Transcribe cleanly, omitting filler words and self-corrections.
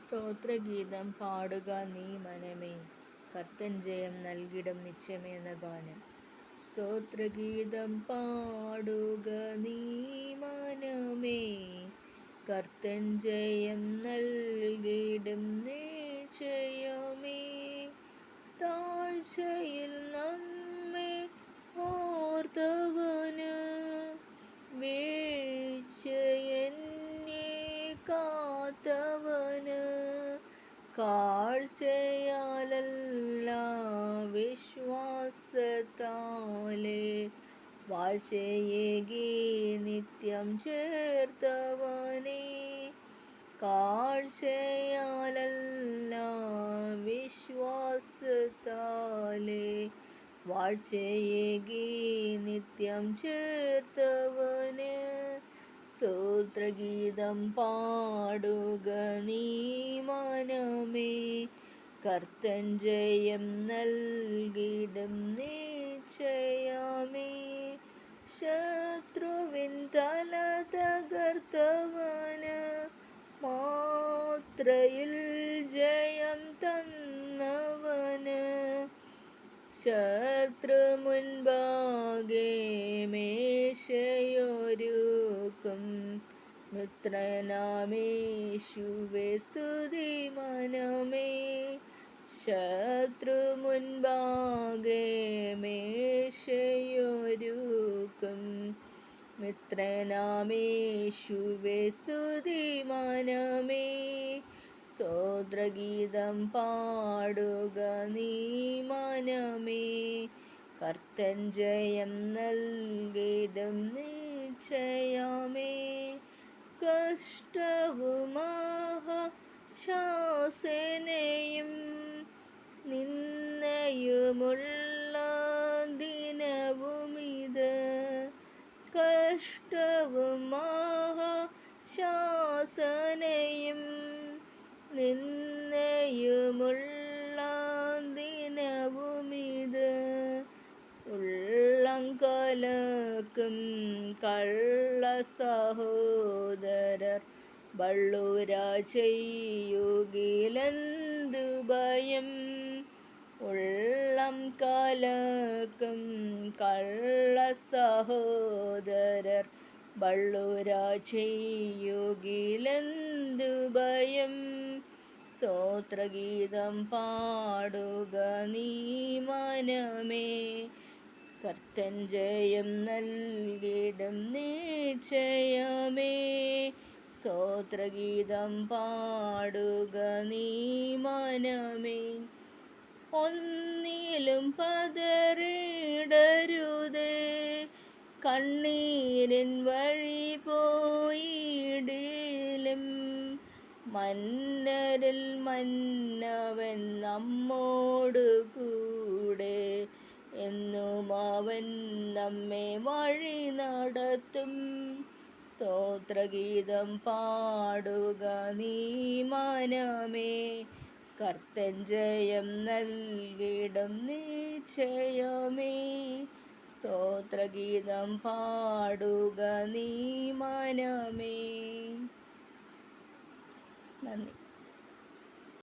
സ്തോത്രഗീതം പാടുക നീ മനമേ, കർത്തൻ ജയം നൽകിടും നിശ്ചയമെന്ന ഗാനം. സ്തോത്രഗീതം പാടുക നീ മനമേ, കർത്തൻ ജയം നൽകിടും നിശ്ചയമേ. താഴ്ചയിൽ നമ്മെ ഓർത്തവന്, വീഴ്ചയെന്നെ കാത്തവന്, കാഴ്ചയാലല്ല വിശ്വാസത്താലെ വാഴ്ചയേകി നിത്യം ചേർത്തവനെ. കാഴ്ചയാലല്ല വിശ്വാസത്താലെ വാഴ്ചയേകി നിത്യം ചേർത്തവന്. സ്തോത്രഗീതം പാടുക നീ മനമേ, കർത്തൻ ജയം നൽകിടും നിശ്ചയമേ. ശത്രുവിൻ തല തകർത്തവന്, മാത്രയിൽ ജയം തന്നവന്, ശത്രു മുൻപാകെ മേശയൊരുക്കും മിത്രനാമേശുവേ സ്തുതി മനമേ. ശത്രു മുൻപാകെ മേശയൊരുക്കും മിത്രനാമേശുവേ സ്തുതി മനമേ. സ്തോത്രഗീതം പാടുക നീ മനമേ, കർത്തൻ ജയം നൽകിടും നിശ്ചയമേ. കഷ്ടവും ശാസനയും നിന്ദയുമുള്ള ദിനവുമിത്, കഷ്ടവും ശാസനയും നിന്ദയുമുള്ള ദിനവുമിത്. ഉള്ളം കലക്കും കള്ള സഹോദരർ ബള്ളുര ചെയ്യുകിലെന്തു ഭയം. ഉള്ളം കലക്കും കള്ള സഹോദരർ ബള്ളുര ചെയ്യുകിലെന്തു ഭയം. സ്തോത്രഗീതം പാടുക നീ മനമേ, കർത്തൻ ജയം നൽകിടും നിശ്ചയമേ. സ്തോത്രഗീതം പാടുക നീ മനമേ. ഒന്നിലും പതറിടരുതേ, കണ്ണീരിൻ വഴി പോയിടിലും മന്നരിൽ മന്നവൻ നമ്മോടു കൂടെ. എന്നും അവൻ നമ്മെ വഴി നടത്തും. സ്തോത്രഗീതം പാടുക നീ മനമേ, കർത്തൻ ജയം നൽകിടും നിശ്ചയമേ. സ്തോത്രഗീതം പാടുക നീ മനമേ.